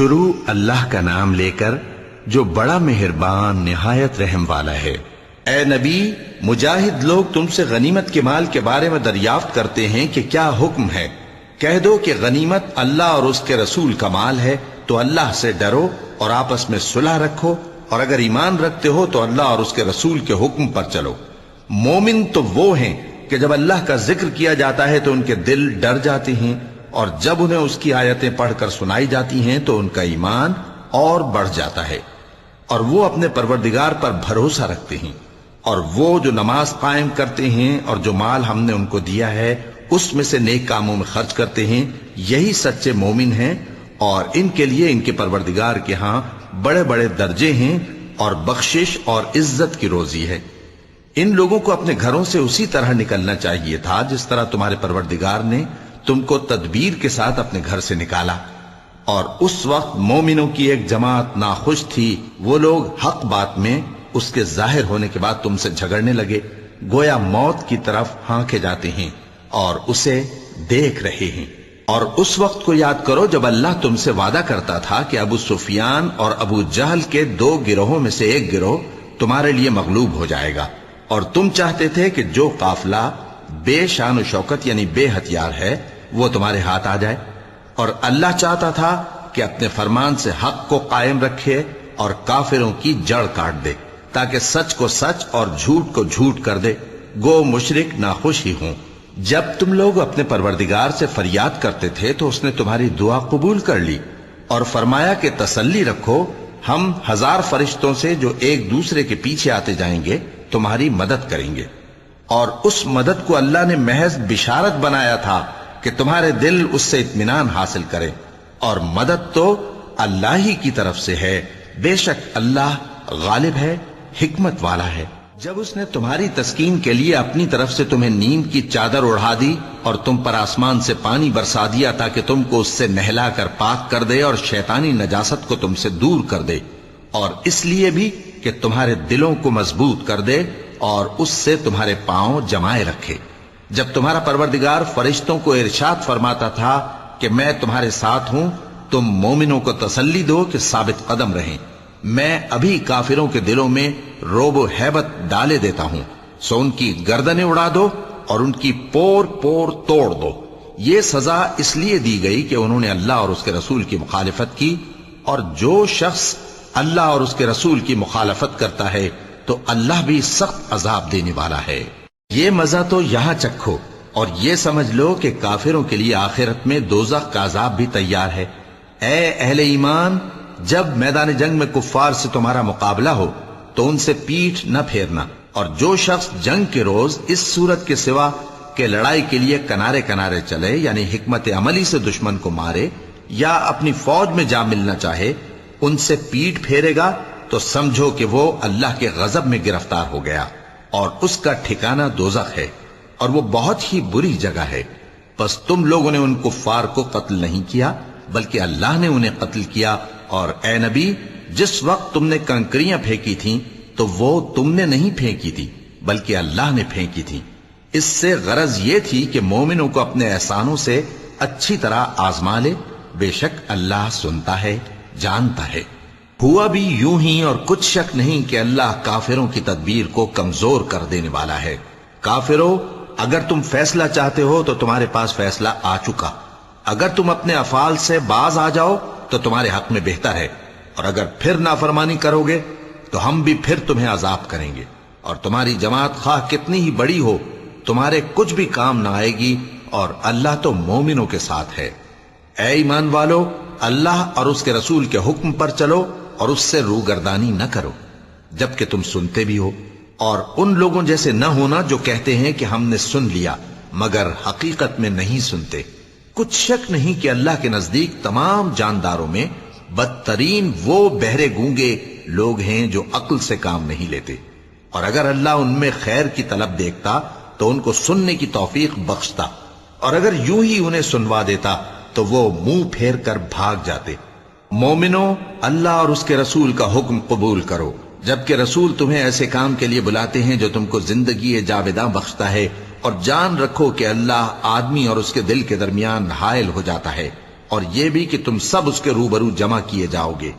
شروع اللہ کا نام لے کر جو بڑا مہربان نہایت رحم والا ہے۔ اے نبی، مجاہد لوگ تم سے غنیمت کے مال کے بارے میں دریافت کرتے ہیں کہ کیا حکم ہے۔ کہہ دو کہ غنیمت اللہ اور اس کے رسول کا مال ہے، تو اللہ سے ڈرو اور آپس میں صلح رکھو، اور اگر ایمان رکھتے ہو تو اللہ اور اس کے رسول کے حکم پر چلو۔ مومن تو وہ ہیں کہ جب اللہ کا ذکر کیا جاتا ہے تو ان کے دل ڈر جاتے ہیں، اور جب انہیں اس کی آیتیں پڑھ کر سنائی جاتی ہیں تو ان کا ایمان اور بڑھ جاتا ہے، اور وہ اپنے پروردگار پر بھروسہ رکھتے ہیں، اور وہ جو نماز قائم کرتے ہیں اور جو مال ہم نے ان کو دیا ہے اس میں سے نیک کاموں میں خرچ کرتے ہیں، یہی سچے مومن ہیں، اور ان کے لیے ان کے پروردگار کے ہاں بڑے بڑے درجے ہیں اور بخشش اور عزت کی روزی ہے۔ ان لوگوں کو اپنے گھروں سے اسی طرح نکلنا چاہیے تھا جس طرح تمہارے پروردگار نے تم کو تدبیر کے ساتھ اپنے گھر سے نکالا، اور اس وقت مومنوں کی ایک جماعت ناخوش تھی۔ وہ لوگ حق بات میں اس کے ظاہر ہونے کے بعد تم سے جھگڑنے لگے، گویا موت کی طرف ہانکے جاتے ہیں اور اسے دیکھ رہے ہیں۔ اور اس وقت کو یاد کرو جب اللہ تم سے وعدہ کرتا تھا کہ ابو سفیان اور ابو جہل کے 2 گروہوں میں سے ایک گروہ تمہارے لیے مغلوب ہو جائے گا، اور تم چاہتے تھے کہ جو قافلہ بے شان و شوکت یعنی بے ہتھیار ہے وہ تمہارے ہاتھ آ جائے، اور اللہ چاہتا تھا کہ اپنے فرمان سے حق کو قائم رکھے اور کافروں کی جڑ کاٹ دے، تاکہ سچ کو سچ اور جھوٹ کو جھوٹ کر دے، گو مشرک ناخوش ہی ہوں۔ جب تم لوگ اپنے پروردگار سے فریاد کرتے تھے تو اس نے تمہاری دعا قبول کر لی، اور فرمایا کہ تسلی رکھو، ہم 1000 فرشتوں سے جو ایک دوسرے کے پیچھے آتے جائیں گے تمہاری مدد کریں گے۔ اور اس مدد کو اللہ نے محض بشارت بنایا تھا کہ تمہارے دل اس سے اطمینان حاصل کریں، اور مدد تو اللہ ہی کی طرف سے ہے، بے شک اللہ غالب ہے، حکمت والا ہے۔ جب اس نے تمہاری تسکین کے لیے اپنی طرف سے تمہیں نیند کی چادر اڑا دی اور تم پر آسمان سے پانی برسا دیا تاکہ تم کو اس سے نہلا کر پاک کر دے اور شیطانی نجاست کو تم سے دور کر دے، اور اس لیے بھی کہ تمہارے دلوں کو مضبوط کر دے اور اس سے تمہارے پاؤں جمائے رکھے، جب تمہارا پروردگار فرشتوں کو ارشاد فرماتا تھا کہ میں تمہارے ساتھ ہوں، تم مومنوں کو تسلی دو کہ ثابت قدم رہیں، میں ابھی کافروں کے دلوں میں روب و ہیبت ڈالے دیتا ہوں، سو ان کی گردنیں اڑا دو اور ان کی پور پور توڑ دو۔ یہ سزا اس لیے دی گئی کہ انہوں نے اللہ اور اس کے رسول کی مخالفت کی، اور جو شخص اللہ اور اس کے رسول کی مخالفت کرتا ہے تو اللہ بھی سخت عذاب دینے والا ہے۔ یہ مزہ تو یہاں چکھو، اور یہ سمجھ لو کہ کافروں کے لیے آخرت میں دوزخ کا عذاب بھی تیار ہے۔ اے اہل ایمان، جب میدان جنگ میں کفار سے تمہارا مقابلہ ہو تو ان سے پیٹھ نہ پھیرنا، اور جو شخص جنگ کے روز اس صورت کے سوا کہ لڑائی کے لیے کنارے کنارے چلے، یعنی حکمت عملی سے دشمن کو مارے یا اپنی فوج میں جا ملنا چاہے، ان سے پیٹھ پھیرے گا تو سمجھو کہ وہ اللہ کے غضب میں گرفتار ہو گیا، اور اس کا ٹھکانہ دوزخ ہے، اور وہ بہت ہی بری جگہ ہے۔ پس تم لوگوں نے ان کفار کو قتل نہیں کیا بلکہ اللہ نے انہیں قتل کیا، اور اے نبی، جس وقت تم نے کنکریاں پھینکی تھیں تو وہ تم نے نہیں پھینکی تھی بلکہ اللہ نے پھینکی تھی۔ اس سے غرض یہ تھی کہ مومنوں کو اپنے احسانوں سے اچھی طرح آزما لے، بے شک اللہ سنتا ہے، جانتا ہے۔ ہوا بھی یوں ہی، اور کچھ شک نہیں کہ اللہ کافروں کی تدبیر کو کمزور کر دینے والا ہے۔ کافروں، اگر تم فیصلہ چاہتے ہو تو تمہارے پاس فیصلہ آ چکا، اگر تم اپنے افعال سے باز آ جاؤ تو تمہارے حق میں بہتر ہے، اور اگر پھر نافرمانی کرو گے تو ہم بھی پھر تمہیں عذاب کریں گے، اور تمہاری جماعت خواہ کتنی ہی بڑی ہو تمہارے کچھ بھی کام نہ آئے گی، اور اللہ تو مومنوں کے ساتھ ہے۔ اے ایمان والو، اللہ اور اس کے رسول کے حکم پر چلو اور اس سے روگردانی نہ کرو جبکہ تم سنتے بھی ہو، اور ان لوگوں جیسے نہ ہونا جو کہتے ہیں کہ ہم نے سن لیا مگر حقیقت میں نہیں سنتے۔ کچھ شک نہیں کہ اللہ کے نزدیک تمام جانداروں میں بدترین وہ بہرے گونگے لوگ ہیں جو عقل سے کام نہیں لیتے، اور اگر اللہ ان میں خیر کی طلب دیکھتا تو ان کو سننے کی توفیق بخشتا، اور اگر یوں ہی انہیں سنوا دیتا تو وہ منہ پھیر کر بھاگ جاتے۔ مومنوں، اللہ اور اس کے رسول کا حکم قبول کرو، جبکہ رسول تمہیں ایسے کام کے لیے بلاتے ہیں جو تم کو زندگی جاوداں بخشتا ہے، اور جان رکھو کہ اللہ آدمی اور اس کے دل کے درمیان حائل ہو جاتا ہے، اور یہ بھی کہ تم سب اس کے روبرو جمع کیے جاؤ گے.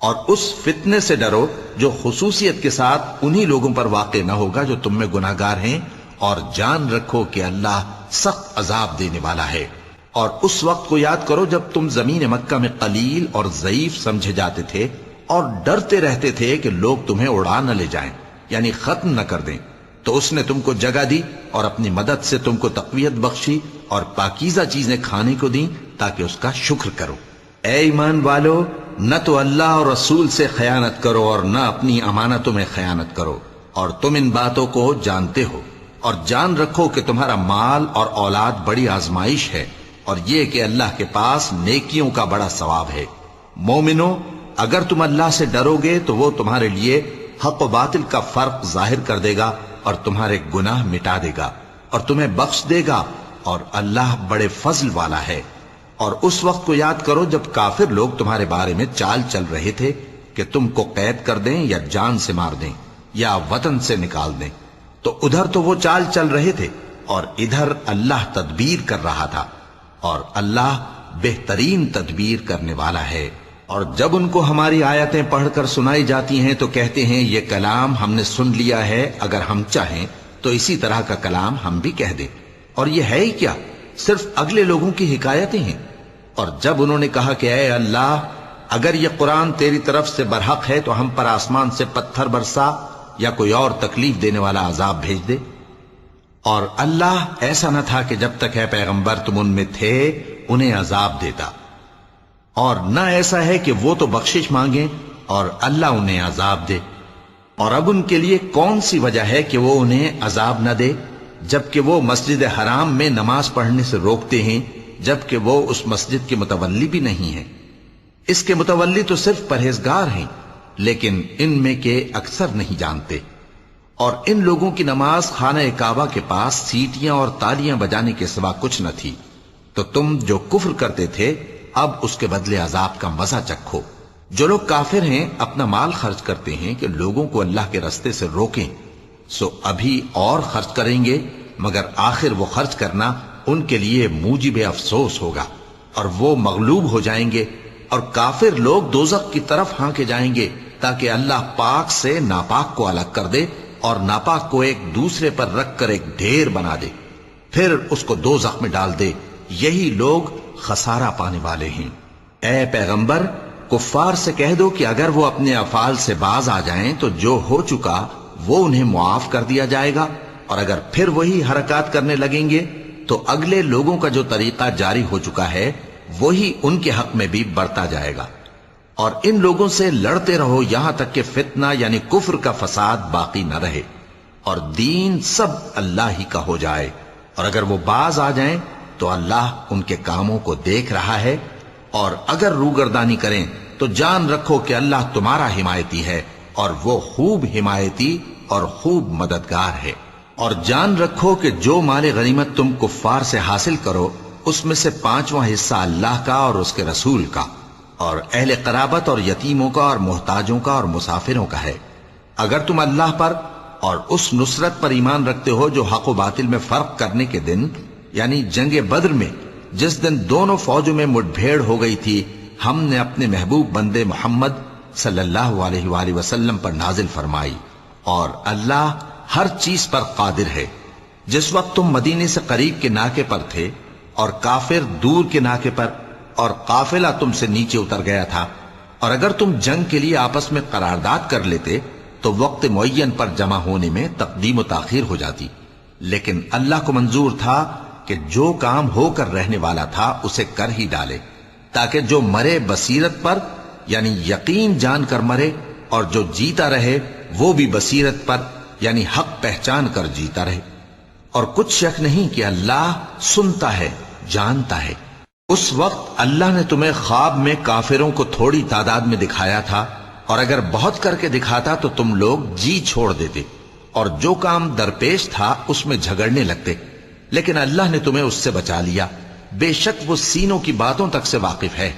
اور اس فتنے سے ڈرو جو خصوصیت کے ساتھ انہی لوگوں پر واقع نہ ہوگا جو تم میں گناہگار ہیں، اور جان رکھو کہ اللہ سخت عذاب دینے والا ہے. اور اس وقت کو یاد کرو جب تم زمین مکہ میں قلیل اور ضعیف سمجھے جاتے تھے اور ڈرتے رہتے تھے کہ لوگ تمہیں اڑا نہ لے جائیں، یعنی ختم نہ کر دیں. تو اس نے تم کو جگہ دی اور اپنی مدد سے تم کو تقویت بخشی اور پاکیزہ چیزیں کھانے کو دیں تاکہ اس کا شکر کرو. اے ایمان والو، نہ تو اللہ اور رسول سے خیانت کرو اور نہ اپنی امانتوں میں خیانت کرو، اور تم ان باتوں کو جانتے ہو. اور جان رکھو کہ تمہارا مال اور اولاد بڑی آزمائش ہے، اور یہ کہ اللہ کے پاس نیکیوں کا بڑا ثواب ہے. مومنو، اگر تم اللہ سے ڈرو گے تو وہ تمہارے لیے حق و باطل کا فرق ظاہر کر دے گا اور تمہارے گناہ مٹا دے گا اور تمہیں بخش دے گا، اور اللہ بڑے فضل والا ہے. اور اس وقت کو یاد کرو جب کافر لوگ تمہارے بارے میں چال چل رہے تھے کہ تم کو قید کر دیں یا جان سے مار دیں یا وطن سے نکال دیں. تو ادھر تو وہ چال چل رہے تھے اور ادھر اللہ تدبیر کر رہا تھا، اور اللہ بہترین تدبیر کرنے والا ہے. اور جب ان کو ہماری آیتیں پڑھ کر سنائی جاتی ہیں تو کہتے ہیں یہ کلام ہم نے سن لیا ہے، اگر ہم چاہیں تو اسی طرح کا کلام ہم بھی کہہ دیں. اور یہ ہے ہی کیا، صرف اگلے لوگوں کی حکایتیں ہیں. اور جب انہوں نے کہا کہ اے اللہ، اگر یہ قرآن تیری طرف سے برحق ہے تو ہم پر آسمان سے پتھر برسا یا کوئی اور تکلیف دینے والا عذاب بھیج دے. اور اللہ ایسا نہ تھا کہ جب تک اے پیغمبر تم ان میں تھے انہیں عذاب دیتا، اور نہ ایسا ہے کہ وہ تو بخشش مانگیں اور اللہ انہیں عذاب دے. اور اب ان کے لیے کون سی وجہ ہے کہ وہ انہیں عذاب نہ دے، جبکہ وہ مسجد حرام میں نماز پڑھنے سے روکتے ہیں، جبکہ وہ اس مسجد کے متولی بھی نہیں ہیں. اس کے متولی تو صرف پرہیزگار ہیں، لیکن ان میں کے اکثر نہیں جانتے. اور ان لوگوں کی نماز خانہ کعبہ کے پاس سیٹیاں اور تالیاں بجانے کے سوا کچھ نہ تھی. تو تم جو کفر کرتے تھے اب اس کے بدلے عذاب کا مزہ چکھو. جو لوگ کافر ہیں اپنا مال خرچ کرتے ہیں کہ لوگوں کو اللہ کے رستے سے روکیں، سو ابھی اور خرچ کریں گے، مگر آخر وہ خرچ کرنا ان کے لیے موجب افسوس ہوگا، اور وہ مغلوب ہو جائیں گے. اور کافر لوگ دوزخ کی طرف ہانکے جائیں گے تاکہ اللہ پاک سے ناپاک کو الگ کر دے اور ناپاک کو ایک دوسرے پر رکھ کر ایک ڈھیر بنا دے، پھر اس کو دوزخ میں ڈال دے. یہی لوگ خسارہ پانے والے ہیں. اے پیغمبر، کفار سے کہہ دو کہ اگر وہ اپنے افعال سے باز آ جائیں تو جو ہو چکا وہ انہیں معاف کر دیا جائے گا، اور اگر پھر وہی حرکات کرنے لگیں گے تو اگلے لوگوں کا جو طریقہ جاری ہو چکا ہے وہی ان کے حق میں بھی برتا جائے گا. اور ان لوگوں سے لڑتے رہو یہاں تک کہ فتنہ یعنی کفر کا فساد باقی نہ رہے اور دین سب اللہ ہی کا ہو جائے. اور اگر وہ باز آ جائیں تو اللہ ان کے کاموں کو دیکھ رہا ہے، اور اگر روگردانی کریں تو جان رکھو کہ اللہ تمہارا حمایتی ہے، اور وہ خوب حمایتی اور خوب مددگار ہے. اور جان رکھو کہ جو مال غنیمت تم کفار سے حاصل کرو اس میں سے 5واں حصہ اللہ کا اور اس کے رسول کا اور اہل قرابت اور یتیموں کا اور محتاجوں کا اور مسافروں کا ہے. اگر تم اللہ پر اور اس نصرت پر ایمان رکھتے ہو جو حق و باطل میں فرق کرنے کے دن یعنی جنگ بدر میں جس دن دونوں فوجوں میں مٹ بھیڑ ہو گئی تھی ہم نے اپنے محبوب بندے محمد صلی اللہ علیہ وآلہ وسلم پر نازل فرمائی، اور اللہ ہر چیز پر قادر ہے. جس وقت تم مدینے سے قریب کے ناکے پر تھے اور کافر دور کے ناکے پر، اور قافلہ تم سے نیچے اتر گیا تھا، اور اگر تم جنگ کے لیے آپس میں قرارداد کر لیتے تو وقت معین پر جمع ہونے میں تقدیم و تاخیر ہو جاتی، لیکن اللہ کو منظور تھا کہ جو کام ہو کر رہنے والا تھا اسے کر ہی ڈالے، تاکہ جو مرے بصیرت پر یعنی یقین جان کر مرے، اور جو جیتا رہے وہ بھی بصیرت پر یعنی حق پہچان کر جیتا رہے. اور کچھ شک نہیں کہ اللہ سنتا ہے، جانتا ہے. اس وقت اللہ نے تمہیں خواب میں کافروں کو تھوڑی تعداد میں دکھایا تھا، اور اگر بہت کر کے دکھاتا تو تم لوگ جی چھوڑ دیتے اور جو کام درپیش تھا اس میں جھگڑنے لگتے، لیکن اللہ نے تمہیں اس سے بچا لیا. بے شک وہ سینوں کی باتوں تک سے واقف ہے.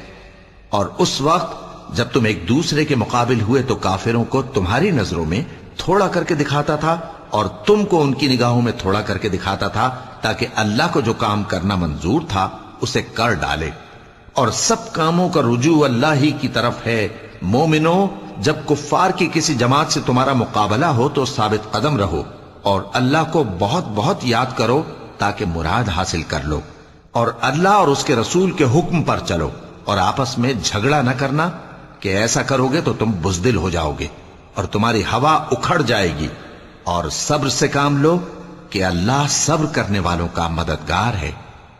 اور اس وقت جب تم ایک دوسرے کے مقابل ہوئے تو کافروں کو تمہاری نظروں میں تھوڑا کر کے دکھاتا تھا اور تم کو ان کی نگاہوں میں تھوڑا کر کے دکھاتا تھا، تاکہ اللہ کو جو کام کرنا منظور تھا اسے کر ڈالے. اور سب کاموں کا رجوع اللہ ہی کی طرف ہے۔ مومنو، جب کفار کی کسی جماعت سے تمہارا مقابلہ ہو تو ثابت قدم رہو اور اللہ کو بہت بہت یاد کرو تاکہ مراد حاصل کر لو، اور اللہ اور اس کے رسول کے حکم پر چلو، اور آپس میں جھگڑا نہ کرنا کہ ایسا کرو گے تو تم بزدل ہو جاؤ گے اور تمہاری ہوا اکھڑ جائے گی، اور صبر سے کام لو کہ اللہ صبر کرنے والوں کا مددگار ہے۔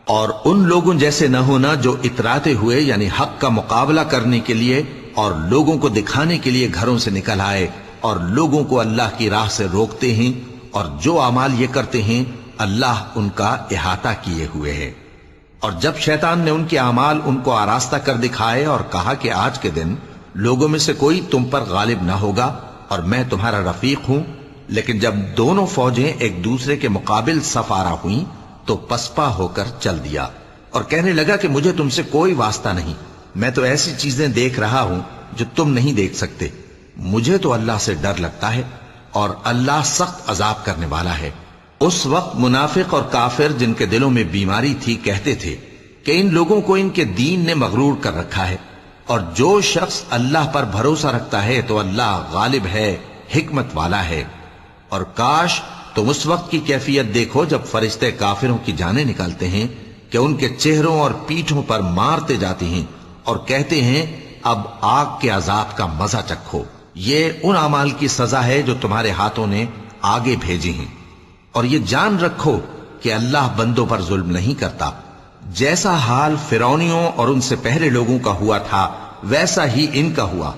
اور ان لوگوں جیسے نہ ہونا جو اتراتے ہوئے یعنی حق کا مقابلہ کرنے کے لیے اور لوگوں کو دکھانے کے لیے گھروں سے نکل آئے اور لوگوں کو اللہ کی راہ سے روکتے ہیں، اور جو اعمال یہ کرتے ہیں اللہ ان کا احاطہ کیے ہوئے ہے۔ اور جب شیطان نے ان کے اعمال ان کو آراستہ کر دکھائے اور کہا کہ آج کے دن لوگوں میں سے کوئی تم پر غالب نہ ہوگا اور میں تمہارا رفیق ہوں، لیکن جب دونوں فوجیں ایک دوسرے کے مقابل صف آرا ہوئیں تو پسپا ہو کر چل دیا اور کہنے لگا کہ مجھے تم سے کوئی واسطہ نہیں، میں تو ایسی چیزیں دیکھ رہا ہوں جو تم نہیں دیکھ سکتے، مجھے تو اللہ سے ڈر لگتا ہے اور اللہ سخت عذاب کرنے والا ہے۔ اس وقت منافق اور کافر جن کے دلوں میں بیماری تھی کہتے تھے کہ ان لوگوں کو ان کے دین نے مغرور کر رکھا ہے، اور جو شخص اللہ پر بھروسہ رکھتا ہے تو اللہ غالب ہے، حکمت والا ہے۔ اور کاش تم اس وقت کی کیفیت دیکھو جب فرشتے کافروں کی جانیں نکالتے ہیں کہ ان کے چہروں اور پیٹھوں پر مارتے جاتے ہیں اور کہتے ہیں اب آگ کے عذاب کا مزہ چکھو، یہ ان اعمال کی سزا ہے جو تمہارے ہاتھوں نے آگے بھیجی ہیں، اور یہ جان رکھو کہ اللہ بندوں پر ظلم نہیں کرتا۔ جیسا حال فرعونیوں اور ان سے پہلے لوگوں کا ہوا تھا ویسا ہی ان کا ہوا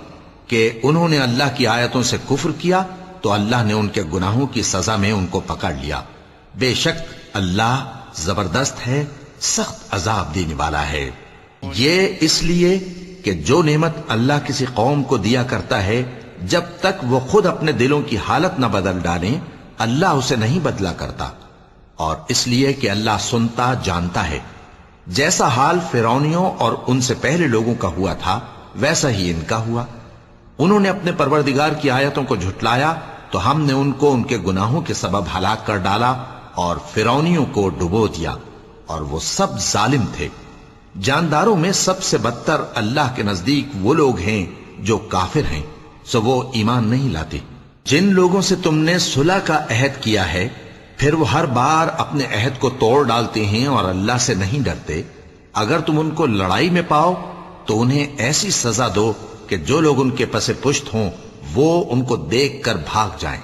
کہ انہوں نے اللہ کی آیتوں سے کفر کیا تو اللہ نے ان کے گناہوں کی سزا میں ان کو پکڑ لیا۔ بے شک اللہ زبردست ہے، سخت عذاب دینے والا ہے۔ یہ اس لیے کہ جو نعمت اللہ کسی قوم کو دیا کرتا ہے جب تک وہ خود اپنے دلوں کی حالت نہ بدل ڈالیں اللہ اسے نہیں بدلا کرتا، اور اس لیے کہ اللہ سنتا جانتا ہے۔ جیسا حال فرعونیوں اور ان سے پہلے لوگوں کا ہوا تھا ویسا ہی ان کا ہوا۔ انہوں نے اپنے پروردگار کی آیتوں کو جھٹلایا تو ہم نے ان کو ان کے گناہوں کے سبب ہلاک کر ڈالا اور فرعونیوں کو ڈبو دیا، اور وہ سب ظالم تھے۔ جانداروں میں سب سے بدتر اللہ کے نزدیک وہ لوگ ہیں جو کافر ہیں، سو وہ ایمان نہیں لاتے۔ جن لوگوں سے تم نے صلح کا عہد کیا ہے پھر وہ ہر بار اپنے عہد کو توڑ ڈالتے ہیں اور اللہ سے نہیں ڈرتے، اگر تم ان کو لڑائی میں پاؤ تو انہیں ایسی سزا دو کہ جو لوگ ان کے پس پشت ہوں وہ ان کو دیکھ کر بھاگ جائیں،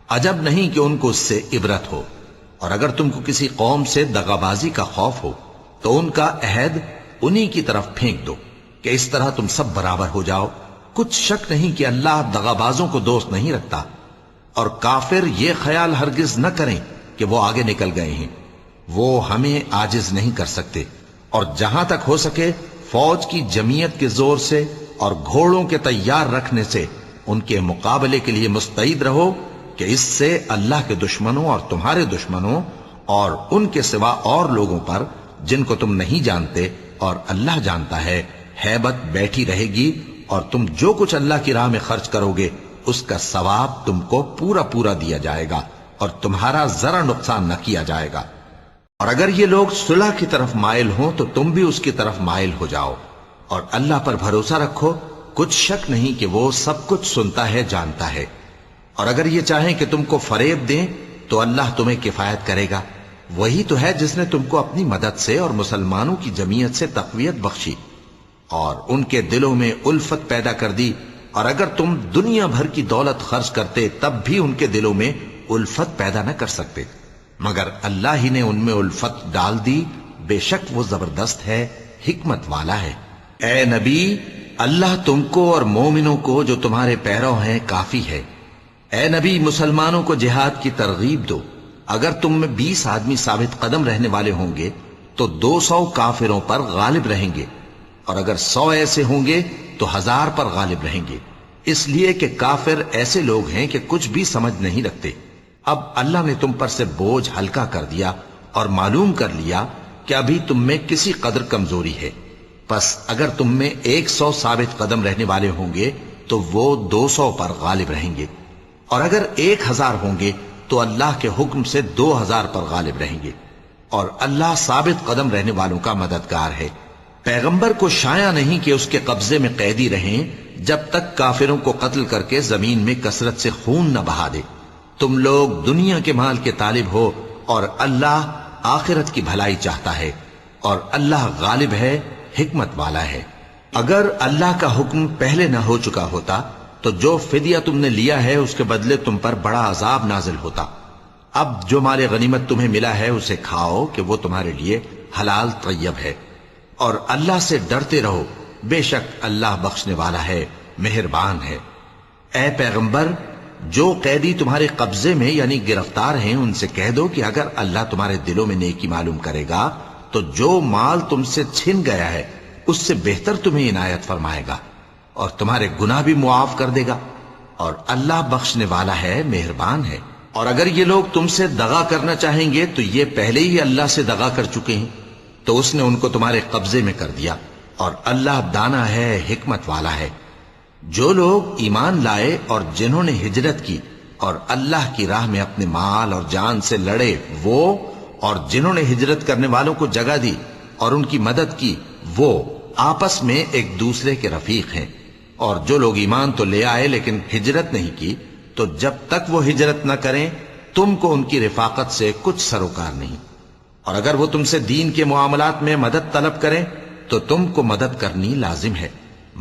عجب نہیں کہ ان کو اس سے عبرت ہو۔ اور اگر تم کو کسی قوم سے دغابازی کا خوف ہو تو ان کا عہد انہی کی طرف پھینک دو کہ اس طرح تم سب برابر ہو جاؤ۔ کچھ شک نہیں کہ اللہ دغابازوں کو دوست نہیں رکھتا، اور کافر یہ خیال ہرگز نہ کریں کہ وہ آگے نکل گئے ہیں، وہ ہمیں عاجز نہیں کر سکتے۔ اور جہاں تک ہو سکے فوج کی جمعیت کے زور سے اور گھوڑوں کے تیار رکھنے سے ان کے مقابلے کے لیے مستعد رہو کہ اس سے اللہ کے دشمنوں اور تمہارے دشمنوں اور ان کے سوا اور لوگوں پر جن کو تم نہیں جانتے اور اللہ جانتا ہے ہیبت بیٹھی رہے گی، اور تم جو کچھ اللہ کی راہ میں خرچ کرو گے اس کا ثواب تم کو پورا پورا دیا جائے گا اور تمہارا ذرا نقصان نہ کیا جائے گا۔ اور اگر یہ لوگ صلح کی طرف مائل ہوں تو تم بھی اس کی طرف مائل ہو جاؤ، اور اللہ پر بھروسہ رکھو، کچھ شک نہیں کہ وہ سب کچھ سنتا ہے، جانتا ہے۔ اور اگر یہ چاہیں کہ تم کو فریب دیں تو اللہ تمہیں کفایت کرے گا، وہی تو ہے جس نے تم کو اپنی مدد سے اور مسلمانوں کی جمعیت سے تقویت بخشی اور ان کے دلوں میں الفت پیدا کر دی، اور اگر تم دنیا بھر کی دولت خرچ کرتے تب بھی ان کے دلوں میں الفت پیدا نہ کر سکتے، مگر اللہ ہی نے ان میں الفت ڈال دی، بے شک وہ زبردست ہے، حکمت والا ہے۔ اے نبی، اللہ تم کو اور مومنوں کو جو تمہارے پیرو ہیں کافی ہے۔ اے نبی، مسلمانوں کو جہاد کی ترغیب دو۔ اگر تم میں 20 آدمی ثابت قدم رہنے والے ہوں گے تو 200 کافروں پر غالب رہیں گے، اور اگر 100 ایسے ہوں گے تو 1000 پر غالب رہیں گے، اس لیے کہ کافر ایسے لوگ ہیں کہ کچھ بھی سمجھ نہیں رکھتے۔ اب اللہ نے تم پر سے بوجھ ہلکا کر دیا اور معلوم کر لیا کہ ابھی تم میں کسی قدر کمزوری ہے، پس اگر تم میں 100 ثابت قدم رہنے والے ہوں گے تو وہ 200 پر غالب رہیں گے، اور اگر 1000 ہوں گے تو اللہ کے حکم سے 2000 پر غالب رہیں گے، اور اللہ ثابت قدم رہنے والوں کا مددگار ہے۔ پیغمبر کو شایع نہیں کہ اس کے قبضے میں قیدی رہیں جب تک کافروں کو قتل کر کے زمین میں کثرت سے خون نہ بہا دے۔ تم لوگ دنیا کے مال کے طالب ہو اور اللہ آخرت کی بھلائی چاہتا ہے، اور اللہ غالب ہے، حکمت والا ہے۔ اگر اللہ کا حکم پہلے نہ ہو چکا ہوتا تو جو فدیہ تم نے لیا ہے اس کے بدلے تم پر بڑا عذاب نازل ہوتا۔ اب جو مال غنیمت تمہیں ملا ہے اسے کھاؤ کہ وہ تمہارے لیے حلال طیب ہے، اور اللہ سے ڈرتے رہو، بے شک اللہ بخشنے والا ہے، مہربان ہے۔ اے پیغمبر، جو قیدی تمہارے قبضے میں یعنی گرفتار ہیں ان سے کہہ دو کہ اگر اللہ تمہارے دلوں میں نیکی معلوم کرے گا تو جو مال تم سے چھن گیا ہے اس سے بہتر تمہیں عنایت فرمائے گا اور تمہارے گناہ بھی معاف کر دے گا، اور اللہ بخشنے والا ہے، مہربان ہے۔ اور اگر یہ لوگ تم سے دغا کرنا چاہیں گے تو یہ پہلے ہی اللہ سے دغا کر چکے ہیں، تو اس نے ان کو تمہارے قبضے میں کر دیا، اور اللہ دانا ہے، حکمت والا ہے۔ جو لوگ ایمان لائے اور جنہوں نے ہجرت کی اور اللہ کی راہ میں اپنے مال اور جان سے لڑے، وہ اور جنہوں نے ہجرت کرنے والوں کو جگہ دی اور ان کی مدد کی، وہ آپس میں ایک دوسرے کے رفیق ہیں۔ اور جو لوگ ایمان تو لے آئے لیکن ہجرت نہیں کی، تو جب تک وہ ہجرت نہ کریں تم کو ان کی رفاقت سے کچھ سروکار نہیں، اور اگر وہ تم سے دین کے معاملات میں مدد طلب کریں تو تم کو مدد کرنی لازم ہے،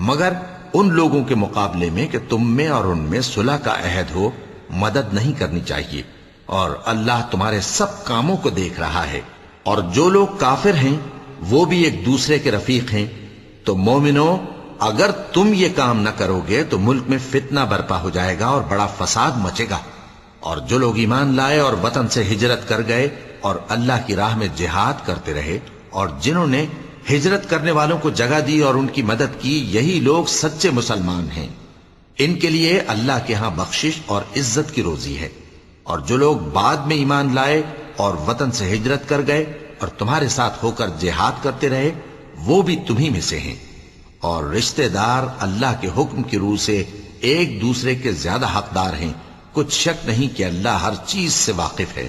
مگر ان لوگوں کے مقابلے میں کہ تم میں اور ان میں صلح کا عہد ہو مدد نہیں کرنی چاہیے، اور اللہ تمہارے سب کاموں کو دیکھ رہا ہے۔ اور جو لوگ کافر ہیں وہ بھی ایک دوسرے کے رفیق ہیں۔ تو مومنو، اگر تم یہ کام نہ کرو گے تو ملک میں فتنہ برپا ہو جائے گا اور بڑا فساد مچے گا۔ اور جو لوگ ایمان لائے اور وطن سے ہجرت کر گئے اور اللہ کی راہ میں جہاد کرتے رہے، اور جنہوں نے ہجرت کرنے والوں کو جگہ دی اور ان کی مدد کی، یہی لوگ سچے مسلمان ہیں۔ ان کے لیے اللہ کے ہاں بخشش اور عزت کی روزی ہے۔ اور جو لوگ بعد میں ایمان لائے اور وطن سے ہجرت کر گئے اور تمہارے ساتھ ہو کر جہاد کرتے رہے، وہ بھی تمہیں میں سے ہیں۔ اور رشتہ دار اللہ کے حکم کی روح سے ایک دوسرے کے زیادہ حقدار ہیں، کچھ شک نہیں کہ اللہ ہر چیز سے واقف ہے۔